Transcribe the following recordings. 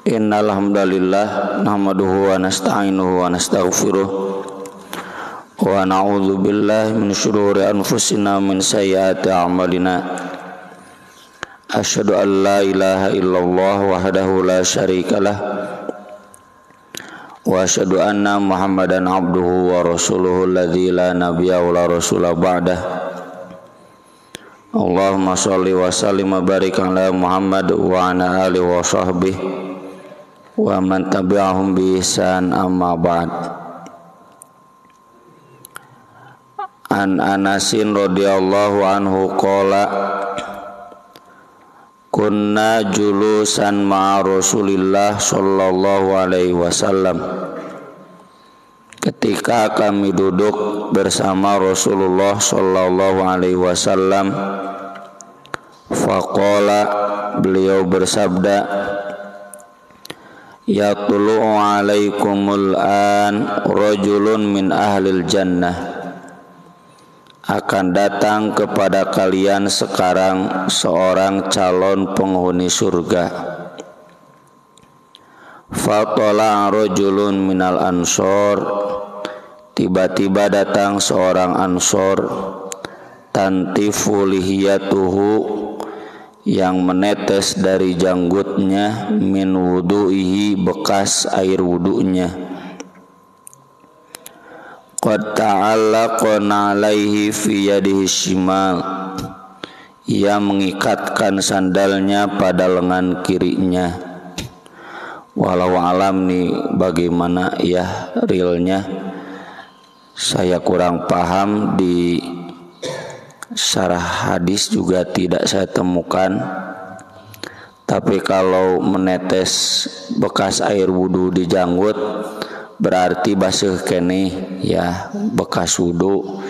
Innal hamdalillah nahmaduhu wa nasta'inuhu wa nastaghfiruh wa na'udzu billahi min shururi anfusina min sayyiati a'malina. Asyhadu an la ilaha illallah wahdahu la syarikalah wa asyhadu anna Muhammadan abduhu wa rasuluhu alladzi la nabiyya wa la rasula ba'dah. Allahumma shalli wa sallim wa barik ala Muhammad wa ala alihi wa sahbihi wa man tabi'ahum bi ihsan amma ba'd. An Anasin radhiyallahu anhu qala kunna julusan ma'a Rasulillah sallallahu alaihi wasallam. Ketika kami duduk bersama Rasulullah sallallahu alaihi wasallam, faqala, beliau bersabda, yatlu'u alaikumul an rajulun min ahlil jannah. Akan datang kepada kalian sekarang seorang calon penghuni surga. Fatala rajulun minal ansor. Tiba-tiba datang seorang ansor, tantifu lihiyatuhu, yang menetes dari janggutnya, min wudu'ihi, bekas air wudu'nya. Qad ta'allaqna alaihi fi yadihi shimal, ia mengikatkan sandalnya pada lengan kirinya. Walau alam nih bagaimana ya realnya, saya kurang paham, di syarah hadis juga tidak saya temukan. Tapi kalau menetes bekas air wudu di janggut berarti basuh kene ya, bekas wudu,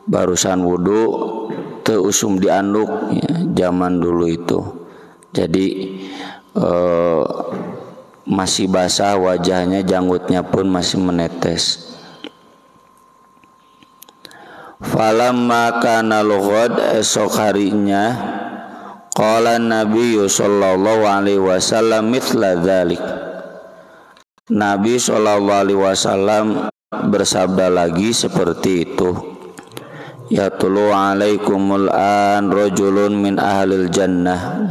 barusan wudu teu usum dianduk ya, zaman dulu itu. Jadi masih basah wajahnya, janggutnya pun masih menetes. Falamma kana lughad, esok harinya, qala Nabi sallallahu alaihi wasallam mithla dzalik. Nabi sallallahu alaihi wasallam bersabda lagi seperti itu. Yatlu alaikumul an rajulun min ahlil jannah.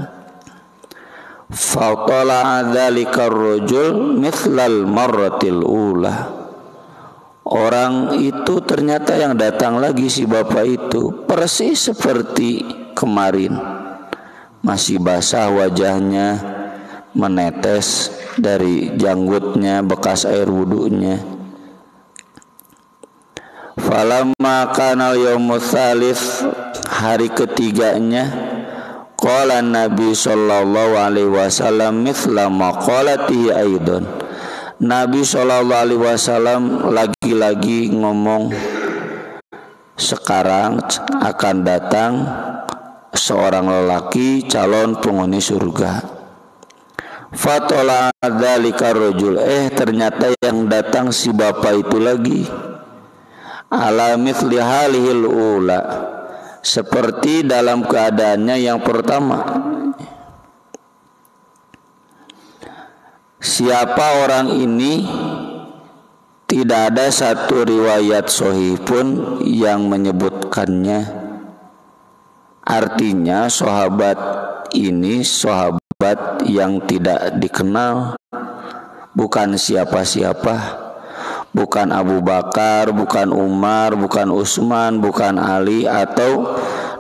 Fatala dzalika ar-rajul mithlal marratil ula. Orang itu ternyata yang datang lagi, si bapak itu persis seperti kemarin, masih basah wajahnya, menetes dari janggutnya bekas air wudunya. Falamma kana yaumul tsalits, hari ketiganya, qala Nabi sallallahu alaihi wasallam mithla ma qalatihi aidan. Nabi sallallahu alaihi wasallam lagi-lagi ngomong, sekarang akan datang seorang lelaki calon penghuni surga. Fatola dzalika rajul, ternyata yang datang si bapak itu lagi. Ala mithli halihil ula, seperti dalam keadaannya yang pertama. Siapa orang ini? Tidak ada satu riwayat sahih pun yang menyebutkannya. Artinya sahabat ini sahabat yang tidak dikenal, bukan siapa-siapa, bukan Abu Bakar, bukan Umar, bukan Utsman, bukan Ali, atau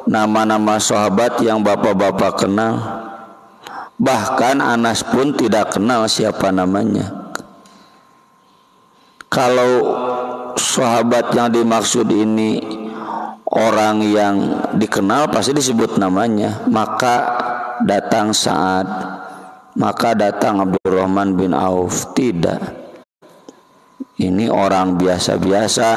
nama-nama sahabat yang bapak-bapak kenal. Bahkan Anas pun tidak kenal siapa namanya. Kalau sahabat yang dimaksud ini orang yang dikenal, pasti disebut namanya. Maka datang Sa'ad, maka datang Abdurrahman bin Auf. Tidak, ini orang biasa-biasa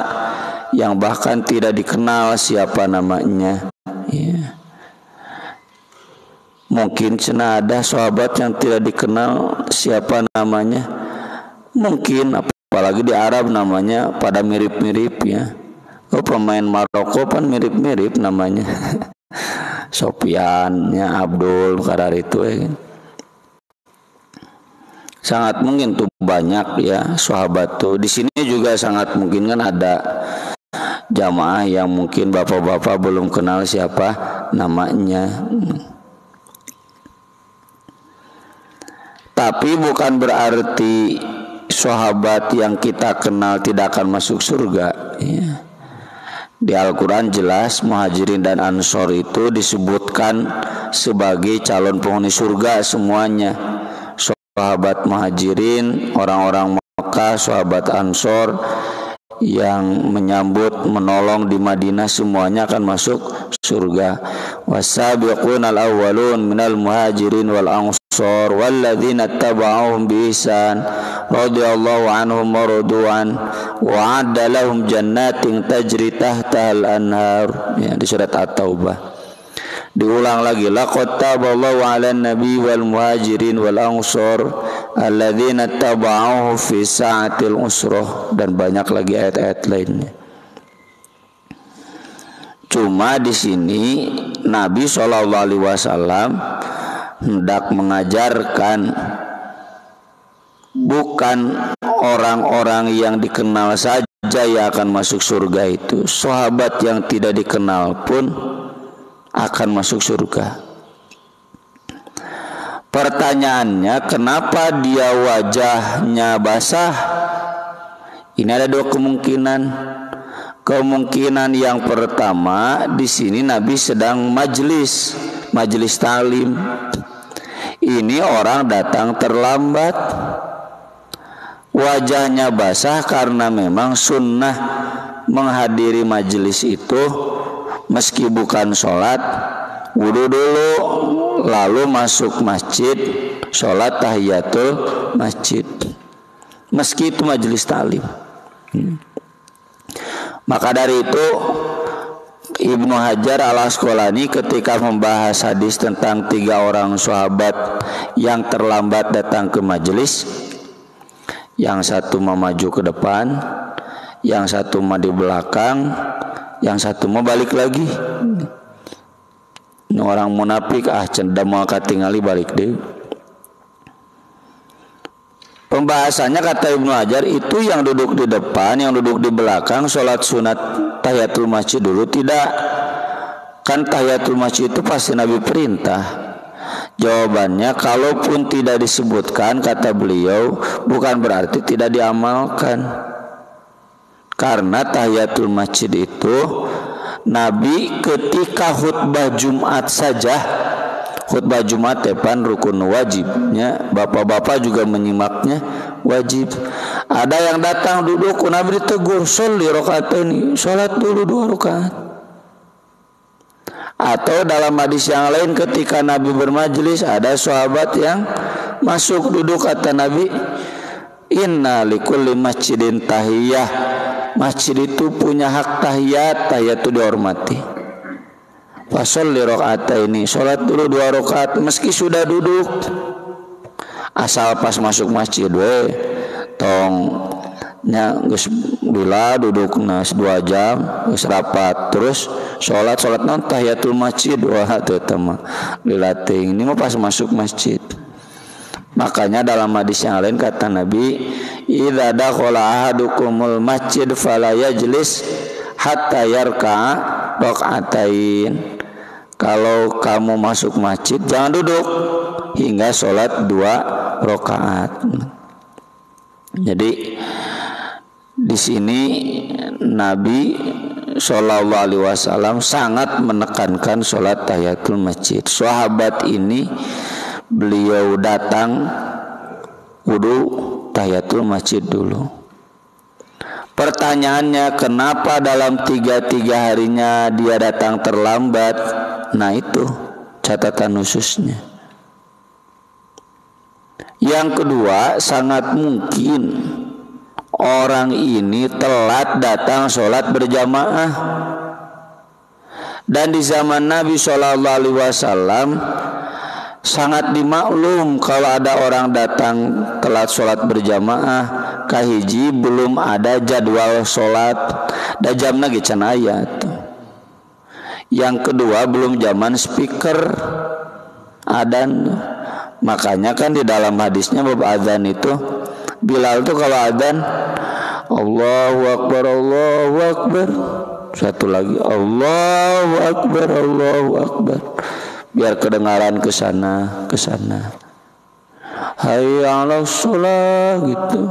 yang bahkan tidak dikenal siapa namanya ya. Mungkin cenah ada sahabat yang tidak dikenal siapa namanya, mungkin, apalagi di Arab namanya pada mirip-mirip ya. Pemain Maroko kan mirip-mirip namanya. Sofyan, Abdul, karar itu ya. Sangat mungkin tuh banyak ya sahabat tuh. Di sini juga sangat mungkin kan ada jamaah yang mungkin bapak-bapak belum kenal siapa namanya. Tapi bukan berarti sahabat yang kita kenal tidak akan masuk surga ya. Di Al-Quran jelas Muhajirin dan Ansor itu disebutkan sebagai calon penghuni surga semuanya. Sahabat Muhajirin, orang-orang Makkah, sahabat Ansor yang menyambut, menolong di Madinah, semuanya akan masuk surga. Wasabiqunal awwalun minal muhajirin wal ansor walladzina tabauhum bi ihsan radhiyallahu anhum wa radu'an wa 'adda lahum jannatin tajri tahtahal anhar. Ya, di surat At-Taubah. Diulang lagi, laqad taballahu 'alan nabi wal muhajirin wal ansor alladzina tabauhu fi sa'atil usrah, dan banyak lagi ayat-ayat lainnya. Cuma di sini Nabi SAW hendak mengajarkan bukan orang-orang yang dikenal saja yang akan masuk surga itu. Sahabat yang tidak dikenal pun akan masuk surga. Pertanyaannya, kenapa dia wajahnya basah? Ini ada dua kemungkinan. Kemungkinan yang pertama, di sini Nabi sedang majelis talim. Ini orang datang terlambat. Wajahnya basah karena memang sunnah menghadiri majelis itu, meski bukan sholat, wudu dulu, lalu masuk masjid, sholat tahiyatul masjid, meski itu majelis ta'lim. Maka dari itu Ibnu Hajar Al-Asqalani ketika membahas hadis tentang 3 orang sahabat yang terlambat datang ke majelis, yang satu mau maju ke depan, yang satu mau di belakang, yang satu mau balik lagi. Ini orang munafik, cendak mau katingali balik deh. Pembahasannya kata Ibnu Hajar, itu yang duduk di depan, yang duduk di belakang sholat sunat tahiyatul masjid dulu tidak. Kan tahiyatul masjid itu pasti Nabi perintah. Jawabannya, kalaupun tidak disebutkan kata beliau, bukan berarti tidak diamalkan. Karena tahiyatul masjid itu Nabi ketika khutbah Jumat saja, khutbah Jumat depan rukun wajibnya, bapak-bapak juga menyimaknya wajib. Ada yang datang duduk, Nabi ditegur, sholli rakaataini, sholat dulu 2 rakaat. Atau dalam hadis yang lain ketika Nabi bermajelis, ada sahabat yang masuk duduk, kata Nabi, inna likulli masjidin tahiyah, masjid itu punya hak tahiyat, tahiyat itu dihormati. Fasholli rakaataini, sholat dulu 2 rakaat meski sudah duduk. Asal pas masuk masjid we tong nya geus bila duduk 2 jam geus rapat terus sholat non tahiyatul masjid. Wah teu mah dilatih, ini mah pas masuk masjid. Makanya dalam hadis yang lain kata Nabi, idza dakhala ahadukumul masjid fala yajlis hatta yarka'a raka'atain. Kalau kamu masuk masjid jangan duduk hingga sholat 2 rakaat. Jadi di sini Nabi Shallallahu Alaihi Wasallam sangat menekankan sholat tahiyatul masjid. Sahabat ini beliau datang wudu tahiyatul masjid dulu. Pertanyaannya, kenapa dalam 3 harinya dia datang terlambat? Nah itu catatan khususnya. Yang kedua, sangat mungkin orang ini telat datang sholat berjamaah. Dan di zaman Nabi Shallallahu Alaihi Wasallam sangat dimaklum kalau ada orang datang telat sholat berjamaah, kahiji belum ada jadwal sholat, da jamna ge can aya. Yang kedua belum zaman speaker adan, Makanya kan di dalam hadisnya bab adzan itu Bilal tuh kalau adzan Allahu Akbar, Allahu Akbar. Satu lagi Allahu Akbar, Allahu Akbar. Biar kedengaran ke sana, ke sana. Hayya 'alas shalah gitu.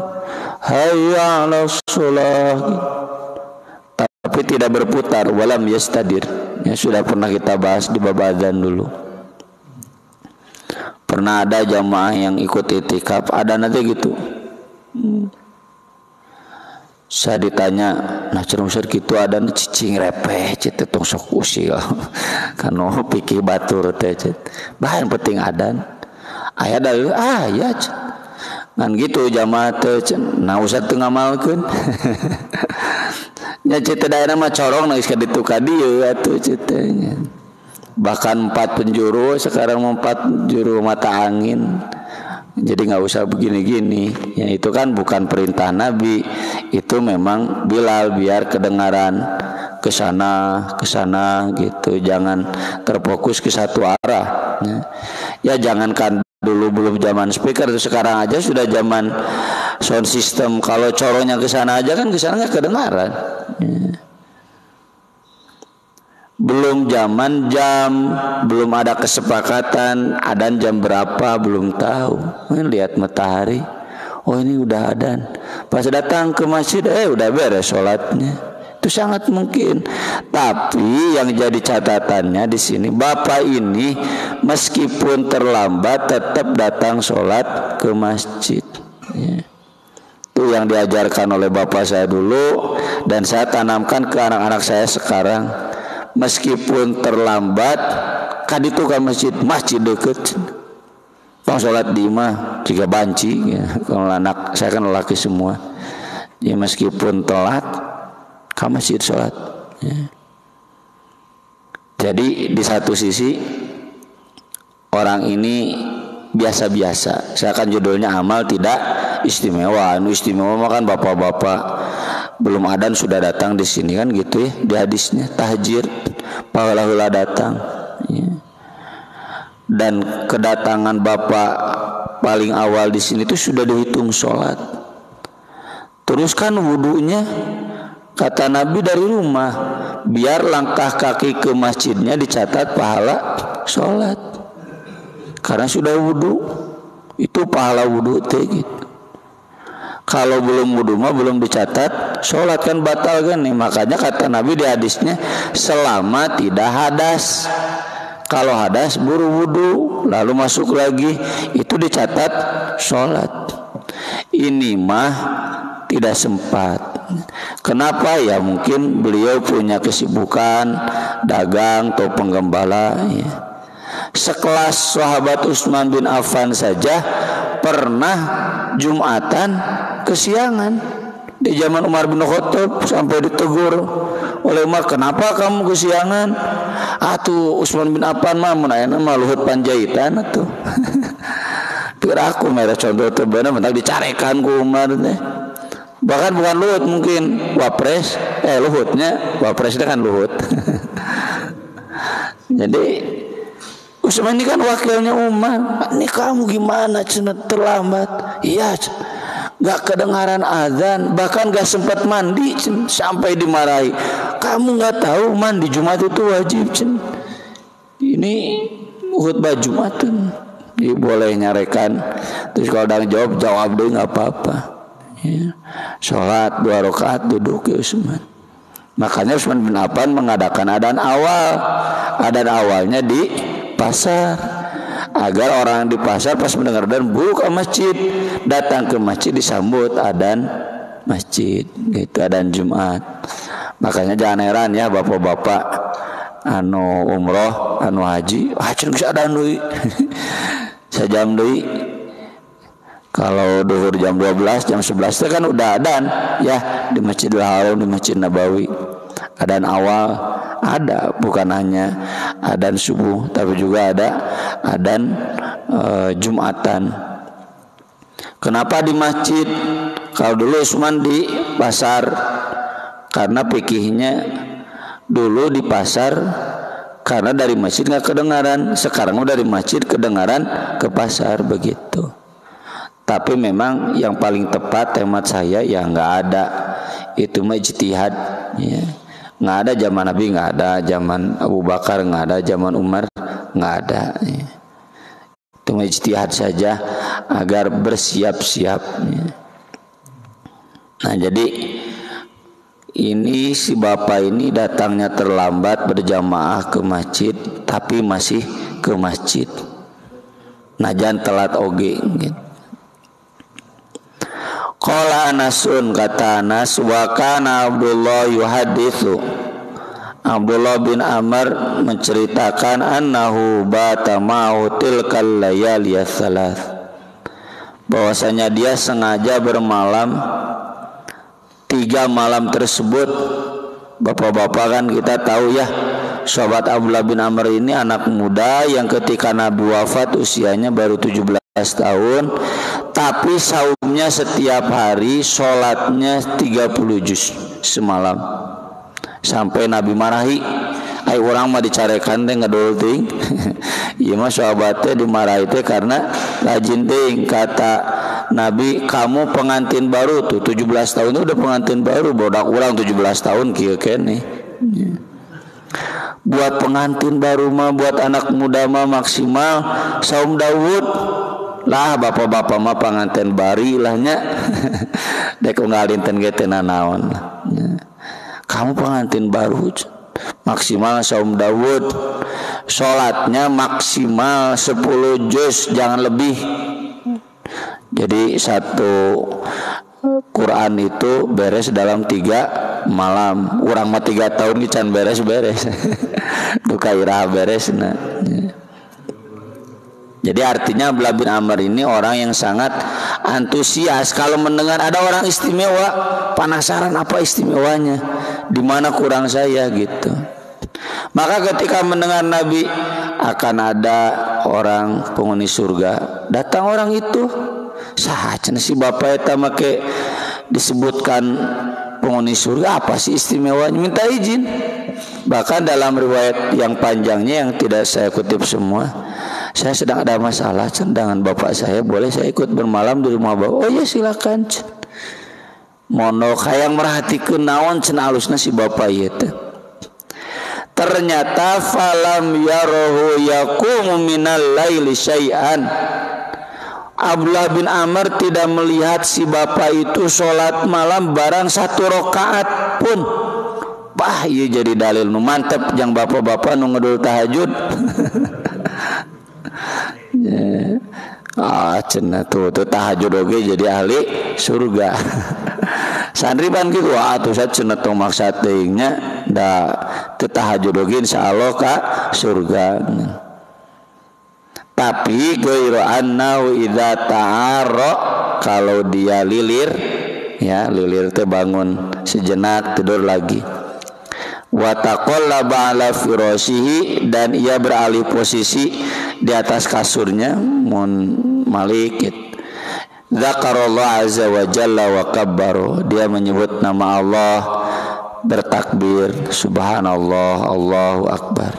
Hayya 'alas shalah gitu. Tapi tidak berputar, walam yastadir. Ya sudah pernah kita bahas di bab adzan dulu. Pernah ada jamaah yang ikut itikaf, ada nanti gitu. Saya ditanya, nah cenah Ustaz kitu ada cicing repeh cete tong sok usil. Kanu pikir batur teh cet. Bahan penting adan. Aya dalil aya. Ngan gitu jamaah teh nah Ustaz teu ngamalkeun. Nya cete daerah mah corong geus ka ditu ka dieu atuh cete. Bahkan 4 penjuru, sekarang 4 juru mata angin. Jadi nggak usah begini-gini. Ya itu kan bukan perintah Nabi. Itu memang Bilal biar kedengaran ke sana gitu. Jangan terfokus ke satu arah. Ya jangankan dulu belum zaman speaker, sekarang aja sudah zaman sound system. Kalau corongnya ke sana aja kan ke sana nggak kedengaran. Ya. Belum zaman jam, belum ada kesepakatan adan jam berapa belum tahu. Lihat matahari, oh ini udah adan. Pas datang ke masjid, udah beres sholatnya. Itu sangat mungkin. Tapi yang jadi catatannya di sini, bapak ini meskipun terlambat tetap datang sholat ke masjid. Ya. Itu yang diajarkan oleh bapak saya dulu dan saya tanamkan ke anak-anak saya sekarang. Meskipun terlambat kaditu ka masjid deket tong sholat di imah jika banci ya. Kalau anak saya kan lelaki semua ya, meskipun telat ke masjid sholat ya. Jadi di satu sisi orang ini biasa-biasa, saya kan judulnya amal tidak istimewa. Istimewa kan bapak-bapak belum adan sudah datang di sini kan gitu ya, di hadisnya tahjir pahala datang ya. Dan kedatangan bapak paling awal di sini itu sudah dihitung sholat. Terus kan wudunya kata Nabi dari rumah, biar langkah kaki ke masjidnya dicatat pahala sholat. Karena sudah wudu, itu pahala wudu teh gitu. Kalau belum wudu mah belum dicatat sholat kan batal kan nih. Makanya kata Nabi di hadisnya selama tidak hadas. Kalau hadas buru wudu lalu masuk lagi itu dicatat sholat. Ini mah tidak sempat. Kenapa ya? Mungkin beliau punya kesibukan dagang atau penggembala ya. Sekelas sahabat Utsman bin Affan saja pernah Jumatan kesiangan di zaman Umar bin Khattab, sampai ditegur oleh Umar, kenapa kamu kesiangan? Atuh Utsman bin Affan mah mun aya mah Luhut Panjaitan atuh. Teu aku mere contoh teh bener mentak dicarekan ku Umar teh. Bahkan bukan Luhut, mungkin Wapres, Luhutnya, Wapresnya kan Luhut. Jadi Utsman ini kan wakilnya Umar. Ini kamu gimana cenah terlambat? Iya, gak kedengaran azan, bahkan gak sempat mandi sampai dimarahi. Kamu gak tahu mandi Jumat itu wajib cen. Ini khutbah Jumatan, boleh nyarekan. Terus kalau udah jawab deh gak apa-apa. Ya. Sholat 2 rakaat duduk ya Utsman. Makanya Utsman bin Affan mengadakan adzan awal. Adzan awalnya di pasar, agar orang di pasar pas mendengar dan buka masjid, datang ke masjid disambut adzan masjid gitu, adzan Jumat. Makanya jangan heran ya bapak-bapak anu umroh anu haji geus adzan deui. Sajam deui. Kalau duhur jam 12 jam 11 itu kan udah adzan ya di Masjidil Haram, di Masjid Nabawi. Adzan awal ada, bukan hanya adzan subuh tapi juga ada adzan Jumatan. Kenapa di masjid? Kalau dulu Utsman di pasar, karena fikihnya dulu di pasar Karena dari masjid nggak kedengaran. Sekarang dari masjid kedengaran ke pasar begitu. Tapi memang yang paling tepat hemat saya ya nggak ada. Itu mah ijtihad. Ya. Nggak ada zaman Nabi, nggak ada zaman Abu Bakar, nggak ada zaman Umar, nggak ada. Ya. Itu mah ijtihad saja agar bersiap-siap. Ya. Nah jadi ini si bapak ini datangnya terlambat berjamaah ke masjid, tapi masih ke masjid. Najan telat oge. Gitu. Qala Anasun, kata Anas, wa kana Abdullah yuhaditsu. Abdullah bin Amr menceritakan annahu bata ma'u tilkal layali tsalath. Bahwasanya dia sengaja bermalam 3 malam tersebut. Bapak-bapak kan kita tahu ya, sahabat Abdullah bin Amr ini anak muda yang ketika Nabi wafat usianya baru 17 tahun, tapi saumnya setiap hari, sholatnya 30 juz semalam. Sampai Nabi marahi, ai orang mah dicarekan teh ngadol ting. Ieu mah sahabatnya dimarahi teh karena rajin ting. Kata Nabi, kamu pengantin baru tuh 17 tahun itu udah pengantin baru, bodak urang 17 tahun kieu keneh. Buat pengantin baru mah, buat anak muda mah maksimal saum Daud. Lah bapak-bapak mah pengantin bari lahnya. Dek ngalinten ge teh nanaon. Kamu pengantin baru maksimal saum Daud. Salatnya maksimal 10 juz, jangan lebih. Jadi satu Quran itu beres dalam 3 malam. Urang mah 3 tahun can beres-beres. Duka irah beres nah. Jadi artinya Abdullah bin Amr ini orang yang sangat antusias kalau mendengar ada orang istimewa, penasaran apa istimewanya, di mana kurang saya gitu. Maka ketika mendengar Nabi akan ada orang penghuni surga, datang orang itu, sahaja si bapak eta make disebutkan penghuni surga, apa sih istimewanya, minta izin. Bahkan dalam riwayat yang panjangnya yang tidak saya kutip semua, saya sedang ada masalah dengan bapak saya, boleh saya ikut bermalam di rumah bapak? Oh ya silakan. Mono hayang merhatikan naon cenah alusna si bapak ieu teh. Ternyata falam yarahu yaqumu minal laili syai'an. Abdullah bin Amr tidak melihat si bapak itu sholat malam barang 1 rakaat pun. Bah, ieu jadi dalil nu mantep jang bapak-bapak nu ngedul tahajud. Cenah tuh tahajud oge jadi ahli surga. Sandriban gitu atuh saya cenah tong maksad teuing nya da teu tahajud oge insyaallah ka surga. Tapi ghairu annahu idza ta'arra, kalau dia lilir ya, lilir teh bangun sejenak tidur lagi. Wa taqallaba ala firashihi, dan ia beralih posisi di atas kasurnya mun malikit. Dzakarallahu azza wa jalla wa kabbaru, dia menyebut nama Allah, bertakbir subhanallah Allahu akbar.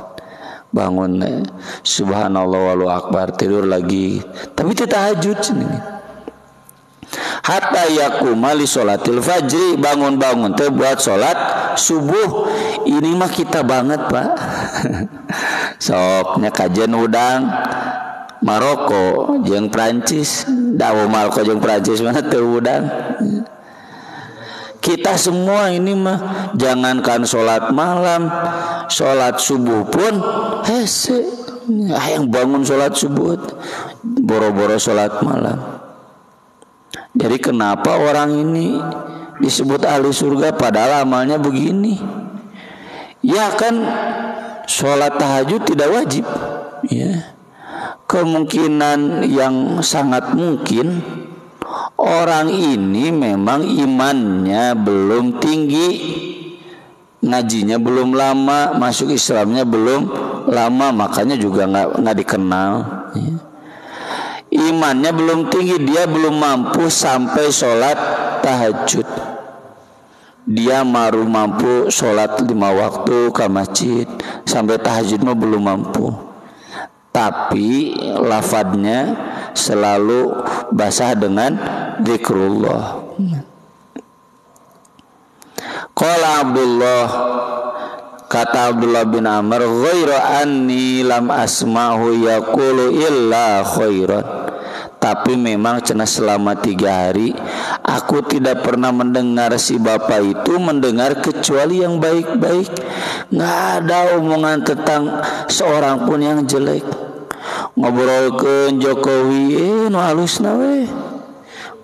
Bangun subhanallah wallahu akbar, tidur lagi. Tapi itu tahajud ini. Hatta yakuma li sholatil fajri, bangun-bangun teh buat sholat subuh. Ini mah kita banget Pak. Soknya kajian udang Maroko jeung Prancis, dawo Maroko jeung Prancis mana teu udang. Kita semua ini mah jangankan sholat malam, sholat subuh pun hese. Yang bangun sholat subuh, boro-boro sholat malam. Jadi kenapa orang ini disebut ahli surga padahal amalnya begini? Ya kan sholat tahajud tidak wajib. Ya. Kemungkinan yang sangat mungkin orang ini memang imannya belum tinggi, ngajinya belum lama, masuk Islamnya belum lama, makanya juga nggak dikenal. Ya. Imannya belum tinggi, dia belum mampu sampai sholat tahajud. dia baru mampu sholat 5 waktu ke masjid, sampai tahajud mah belum mampu. Tapi lafadznya selalu basah dengan zikrullah. Qala Abdullah, kata Abdullah bin Amr, ghairu anni lam asma'hu yaqulu illa khairan. Tapi memang cenah selama 3 hari aku tidak pernah mendengar si bapak itu mendengar kecuali yang baik-baik. Nggak ada omongan tentang seorang pun yang jelek. Ngobrolkeun Jokowi nu halusna we,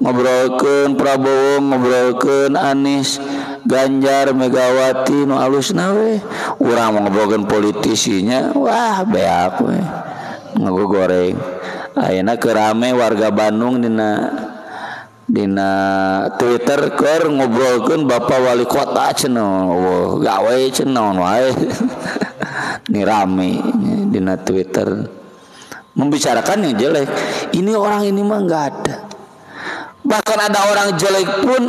ngobrolkeun Prabowo, ngobrolkeun Anies, Ganjar, Megawati nu halusna we. Urang mau ngobrolkeun politisinya, wah beak we, ngagoreng. Ayeuna keur rame warga Bandung dina Twitter keur ngobrolkeun Bapak Wali Kota cenah, gawe cenah wae. Ini rame dina Twitter membicarakan yang jelek. Ini orang ini mah enggak ada. Bahkan ada orang jelek pun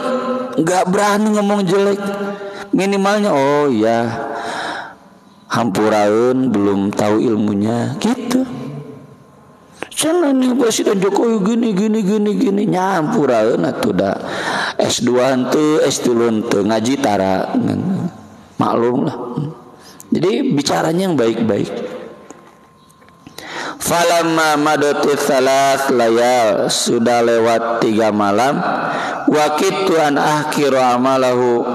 enggak berani ngomong jelek. Minimalnya oh ya hampuraeun belum tahu ilmunya gitu. Cenah nih Presiden Jokowi gini nyampuraeun atuh da S2 henteu S3 henteu ngaji tara maklum lah. Jadi bicaranya yang baik-baik. Falamma madati tsalas layal, sudah lewat 3 malam, wakitu an akhiru amalahu,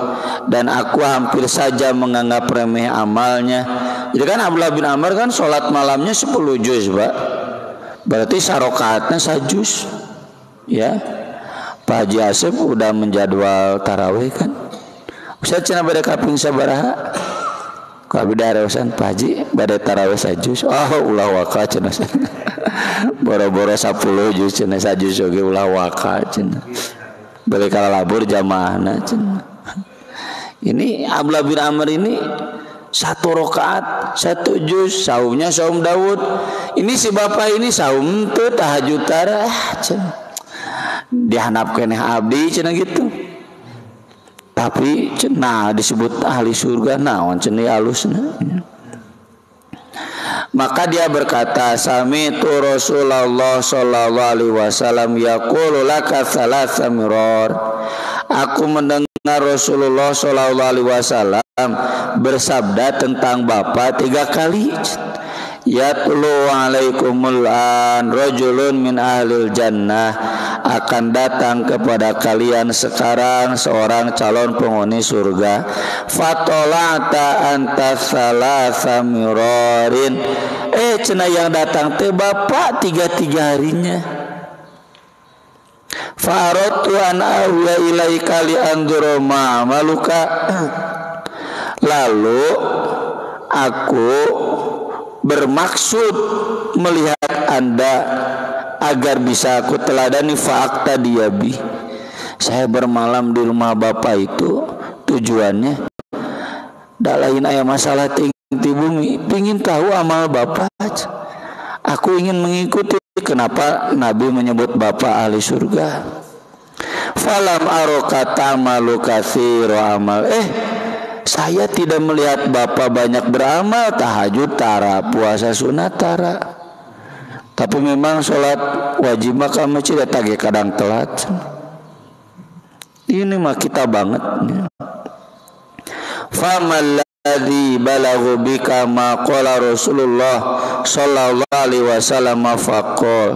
dan aku hampir saja menganggap remeh amalnya. Jadi kan Abdullah bin Amr kan sholat malamnya 10 juz, Pak. Berarti sarokaatnya 1 juz. Ya. Pak Haji Asep udah menjadwal tarawih kan. Ustaz cenah bade kaping sabaraha? Ka bida reosan Pak Haji bade tarawih 1 juz. Oh, ulah waka cenah. Boro-boro 10 juz cenah 1 juz oge ulah waka cenah. Balik kala labur jamaahna cenah. Ini Abdullah bin Amr ini 1 rakaat 1 juz, saumnya saum Daud. Ini si bapak ini saum teu tahajud tara cenah. Dihanap keneh abdi cenah gitu. Tapi cenah disebut ahli surga naon cenah alusna. Maka dia berkata, sami'tu Rasulullah sallallahu alaihi wasallam yaqulu laka thalatha mirar. Aku mendengar Rasulullah sallallahu alaihi wasallam bersabda tentang Bapak 3 kali. Yatlu alaikumul an rajulun min ahlil jannah, akan datang kepada kalian sekarang seorang calon penghuni surga. Fatolata anta salasa mirarin, cenah yang datang teh Bapak 3 harinya. Faratu an awya ilaika li anzura ma maluka, lalu aku bermaksud melihat Anda agar bisa aku teladani fakta diabi. Saya bermalam di rumah Bapak itu tujuannya dak lain aya masalah tinggi bumi, pingin tahu amal Bapak. Aku ingin mengikuti kenapa Nabi menyebut Bapak ahli surga. Falam araka ta'malu katsiru amal. Saya tidak melihat Bapak banyak beramal, tahajud tara, puasa sunat tara. Tapi memang sholat wajib maka masjid tage kadang telat. Ini mah kita banget. Famal ladzi balaghu bika ma qala Rasulullah sallallahu alaihi wasallam faqol.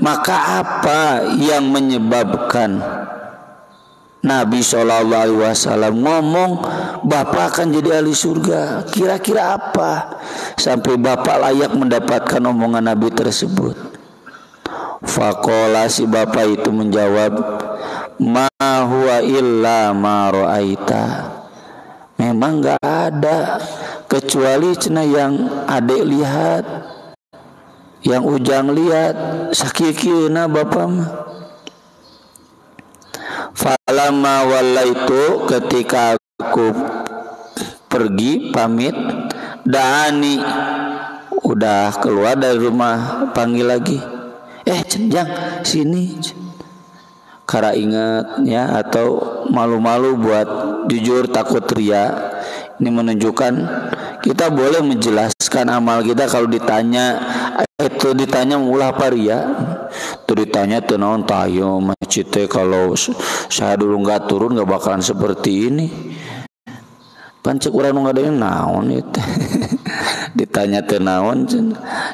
Maka apa yang menyebabkan Nabi SAW ngomong Bapak akan jadi ahli surga? Kira-kira apa sampai Bapak layak mendapatkan omongan Nabi tersebut? Faqala, si Bapak itu menjawab, ma huwa illa ma ra'aita. Memang gak ada kecuali cenah yang adek lihat, yang ujang lihat, sakikieuna Bapak mah. Falamma wallaitu, ketika aku pergi pamit, da'ani, udah keluar dari rumah panggil lagi, cenjang sini. kara ingat ya, atau malu-malu buat jujur takut ria. Ini menunjukkan kita boleh menjelaskan amal kita kalau ditanya. Itu ditanya ulah apa ria, itu ditanya tenaon tayo masjid teh kalau saya dulu nggak turun nggak bakalan seperti ini. Pancek urang nu ngadeueun naon itu. Ditanya tenaon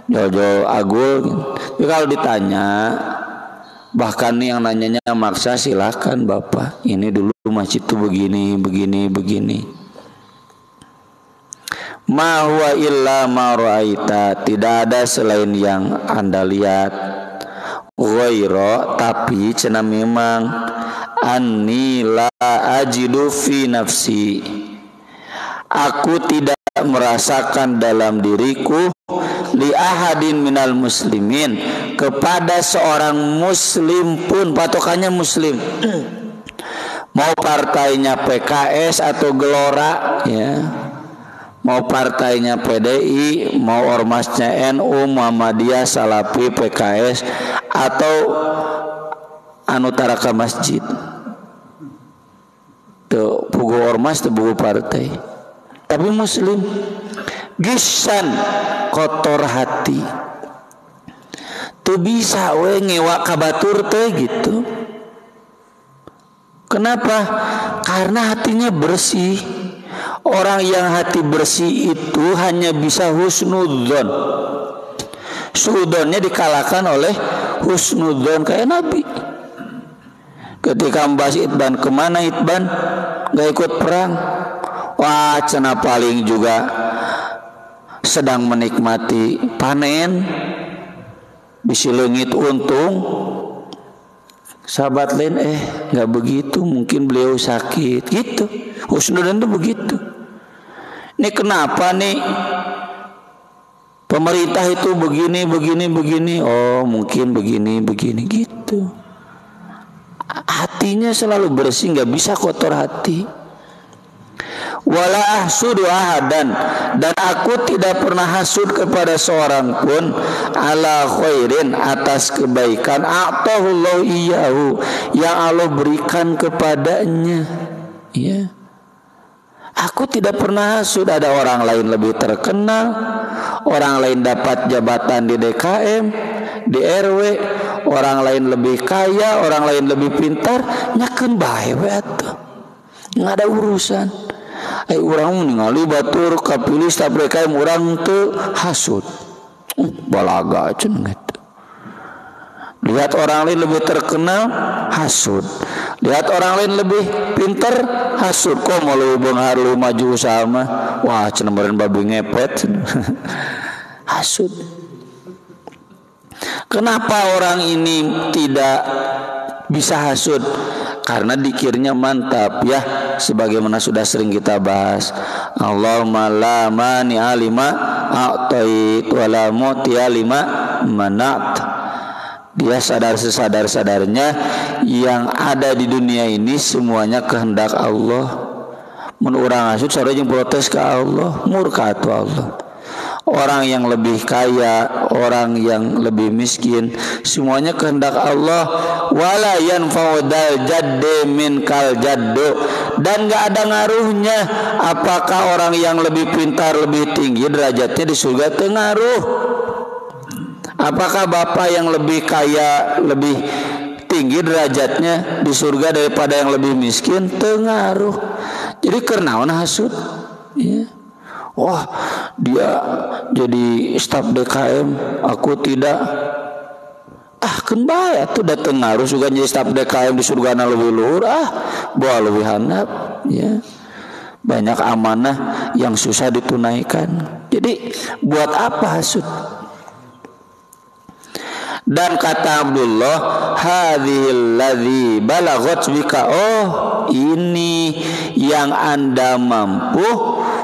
jol-jol agul gitu. Tapi kalau ditanya, bahkan yang nanyanya maksa, silakan Bapak, ini dulu masjid itu begini. Ma huwa illa ma ra'aita, tidak ada selain yang Anda lihat. Ghaira, tapi cenah memang anni la ajidu fi nafsi, aku tidak merasakan dalam diriku li ahadin minal muslimin, kepada seorang muslim pun, patokannya muslim. Mau partainya PKS atau Gelora ya, mau partainya PDI, mau ormasnya NU, Muhammadiyah, Salafi, PKS, atau anu taraka masjid. Tuh pugu ormas, tuh pugu partai. Tapi muslim, gisan kotor hati. Tuh bisa we ngewa kabatur teh gitu. Kenapa? Karena hatinya bersih. Orang yang hati bersih itu hanya bisa husnudzon. Sudzonnya dikalahkan oleh husnudzon, kayak Nabi. Ketika membahas Itban, kemana Itban? Gak ikut perang. Wah, cenah paling juga sedang menikmati panen, bisi leungit untung. Sahabat lain gak begitu, mungkin beliau sakit gitu. Husnudzon itu begitu. Ini kenapa nih pemerintah itu begini. Oh mungkin begini gitu. Hatinya selalu bersih, gak bisa kotor hati. Wala ahsudu ahadan, dan aku tidak pernah hasud kepada seorang pun ala khairin, atas kebaikan atahullahu iyyahu, yang Allah berikan kepadanya ya. Aku tidak pernah hasud ada orang lain lebih terkenal, orang lain dapat jabatan di DKM, di RW, orang lain lebih kaya, orang lain lebih pintar, nyakeun bae we atuh. Nggak ada urusan. Urang ningali batur kapilih staf DKM, urang teu hasud. Balaga cenah gitu. Lihat orang lain lebih terkenal, hasud. Lihat orang lain lebih pintar, hasud. Kok mau lu beunghar lu maju usaha mah, wah cenah meureun babi ngepet. Hasud. Kenapa orang ini tidak bisa hasud? Karena dikirnya mantap ya, sebagaimana sudah sering kita bahas. Allahumma la mani'a lima a'tait wa la mu'ti'a lima manat. Dia sadar sesadar-sadarnya yang ada di dunia ini semuanya kehendak Allah. Mun urang hasud sareng jeung protes ke Allah, murka atuh Allah. Orang yang lebih kaya, orang yang lebih miskin, semuanya kehendak Allah. Wala yanfa'u dal jaddi min kal jaddu, dan gak ada ngaruhnya apakah orang yang lebih pintar, lebih tinggi derajatnya di surga, teu ngaruh. Apakah bapak yang lebih kaya, lebih tinggi derajatnya di surga daripada yang lebih miskin, teu ngaruh. Jadi kenaon hasud ya. Wah, dia jadi staf DKM, aku tidak. Keun bae atuh dateng ngaruh juga jadi staf DKM di surgana leuwih luhur, bae leuwih handap ya. Banyak amanah yang susah ditunaikan. Jadi buat apa hasud? Dan kata Abdullah, hadhil ladzi balaghat bika, oh ini yang Anda mampu,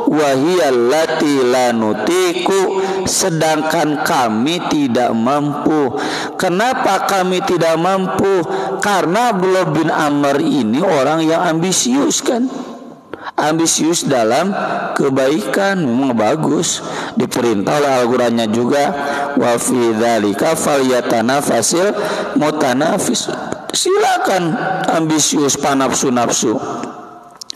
wahiyallati la nutiku, sedangkan kami tidak mampu. Kenapa kami tidak mampu? Karena Abdullah bin Amr ini orang yang ambisius kan, ambisius dalam kebaikan, memang bagus, diperintah oleh Al-Qur'annya juga, wa fi dzalika falyatanafasil mutanafis. silakan ambisius panafsu-nafsu,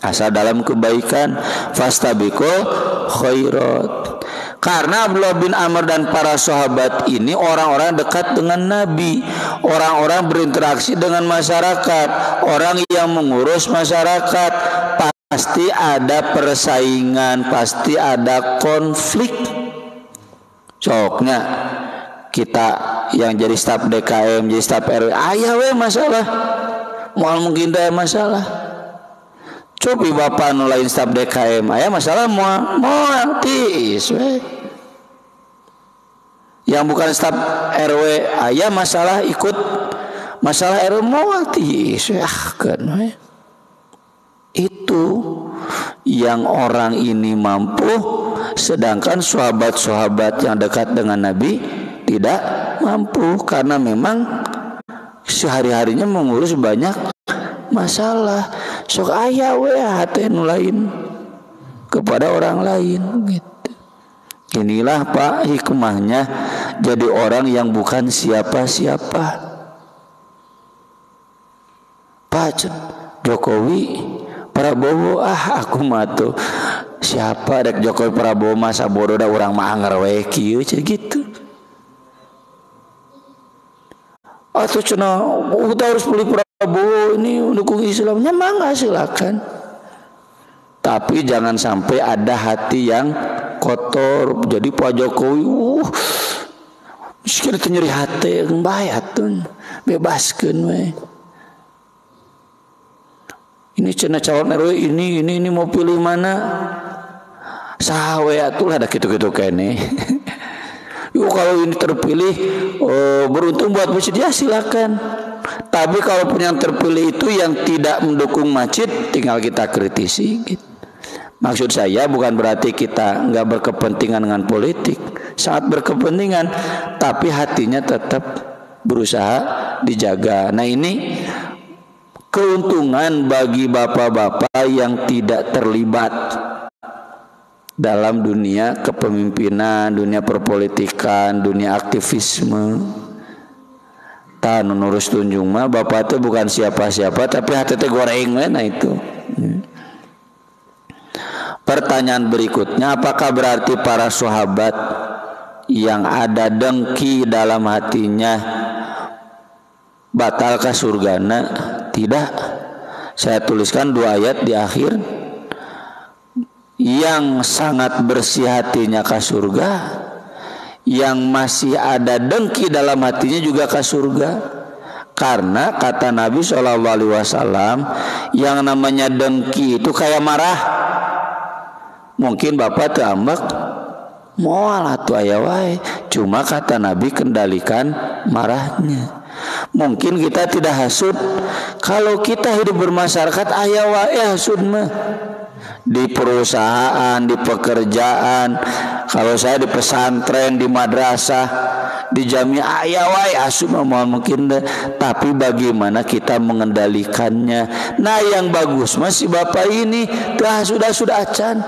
asal dalam kebaikan, fastabiqul khairat. Karena Abdullah bin Amr dan para sahabat ini orang-orang dekat dengan Nabi, orang-orang berinteraksi dengan masyarakat, orang yang mengurus masyarakat. Pasti ada persaingan, pasti ada konflik. Coknya kita yang jadi staf DKM, jadi staf RW, aya we masalah, moal mungkin teh masalah. Cobi bapak nu lain staf DKM, aya masalah moal tiis we. Yang bukan staf RW, aya masalah ikut masalah RW moal tiis we. Kan we. Itu yang orang ini mampu, sedangkan sahabat-sahabat yang dekat dengan Nabi tidak mampu karena memang sehari-harinya mengurus banyak masalah. Sok aya we hate nu lain kepada orang lain gitu. Inilah Pak hikmahnya jadi orang yang bukan siapa-siapa. Pak Jokowi Prabowo, aku mah tuh siapa dek Jokowi Prabowo masa bodoh dah orang mah anger we kieu gitu. Atau cenah kita harus pilih Prabowo ini mendukung Islamnya, mangga silakan. Tapi jangan sampai ada hati yang kotor. Jadi Pak Jokowi miskin nyeri hati bae atuh bebaskeun we. Ini cenah calon RW ini mau pilih mana? Saha we atuh ada kitu-kitu kene. Yuk kalau ini terpilih beruntung buat masjid ya silakan. Tapi kalau yang terpilih itu yang tidak mendukung masjid, tinggal kita kritisi gitu. Maksud saya bukan berarti kita nggak berkepentingan dengan politik, sangat berkepentingan, tapi hatinya tetap berusaha dijaga. Nah ini keuntungan bagi bapak-bapak yang tidak terlibat dalam dunia kepemimpinan, dunia perpolitikan, dunia aktivisme. Tah nurus tunjung mah bapak itu bukan siapa-siapa tapi hati teh goreng we. Nah itu. Pertanyaan berikutnya, apakah berarti para sahabat yang ada dengki dalam hatinya batal ke surgana? Tidak. Saya tuliskan 2 ayat di akhir. Yang sangat bersih hatinya ke surga, yang masih ada dengki dalam hatinya juga ke surga. Karena kata Nabi SAW, yang namanya dengki itu kayak marah. Mungkin bapak terambak moal atuh aya wae, cuma kata Nabi kendalikan marahnya. Mungkin kita tidak hasud. Kalau kita hidup bermasyarakat aya wae hasud mah. Di perusahaan, di pekerjaan, kalau saya di pesantren, di madrasah, di jamiah aya wae hasud mah mungkin deh. Tapi bagaimana kita mengendalikannya? Nah yang bagus masih bapak ini dah sudah acan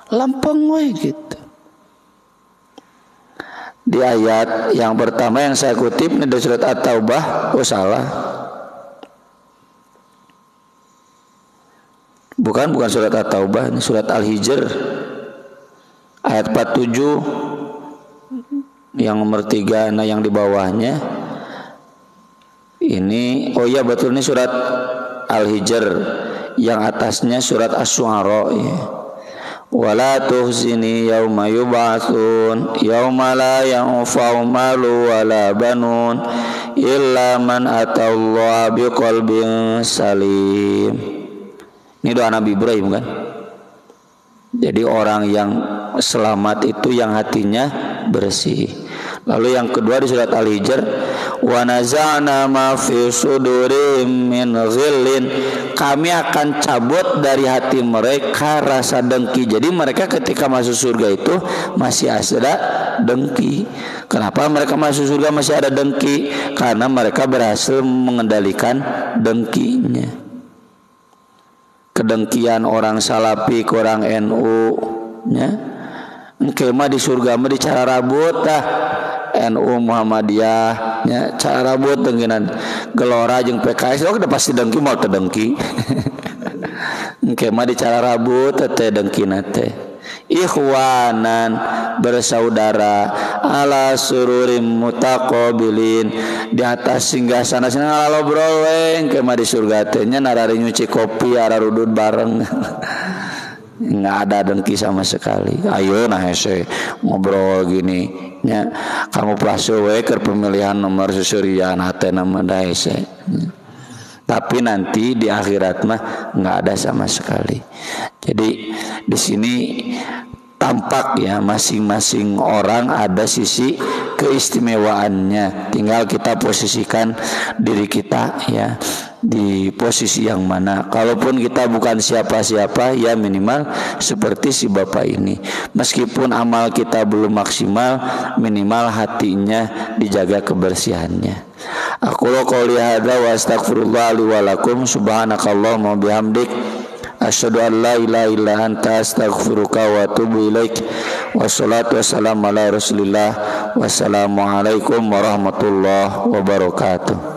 lempeng we gitu. Di ayat yang pertama yang saya kutip ini dari surat At-Taubah, salah. Bukan surat At-Taubah, ini surat Al-Hijr ayat 47 yang nomor 3, nah yang di bawahnya. Ini betul ini surat Al-Hijr, yang atasnya surat Asy-Syu'ara ya. Wala tuhzini yauma yub'atsun yauma la yanfa'u malu wala banun illa man atallaha biqalbin salim. Ini doa Nabi Ibrahim kan. Jadi orang yang selamat itu yang hatinya bersih. Lalu yang kedua di surat Al-Hijr, wa naza'na ma fi sudurihim min ghillin, kami akan cabut dari hati mereka rasa dengki. Jadi mereka ketika masuk surga itu masih ada dengki. Kenapa mereka masuk surga masih ada dengki? Karena mereka berhasil mengendalikan dengkinya. Kedengkian orang Salafi ke orang NU nya. Engke mah di surga mah dicara rabut dah. NU Muhammadiyah nya cara rabut dengan Gelora jeung PKS udah pasti dengki mau terdengki engke mah di cara rabut teh dengkina teh ikhwanan bersaudara ala sururim mutaqabilin di atas singgasana ngalobrol we engke mah di surga teh nya narari nyuci kopi ararudud bareng nggak ada dengki sama sekali. Ayo nah hese ngobrol gini nya kamu plaso we keur pemilihan nomor susurian hate nama da hese. Tapi nanti di akhirat mah nggak ada sama sekali. Jadi di sini tampak ya masing-masing orang ada sisi keistimewaannya. Tinggal kita posisikan diri kita ya di posisi yang mana. Kalaupun kita bukan siapa-siapa ya minimal seperti si bapak ini. Meskipun amal kita belum maksimal, minimal hatinya dijaga kebersihannya. Aku qouli hadza wa astaghfirullah li wa lakum subhanakallahumma bihamdik asyhadu an la ilaha illa anta astaghfiruka wa atubu ilaik. Wassalatu wassalamu ala Rasulillah. Wassalamualaikum warahmatullahi wabarakatuh.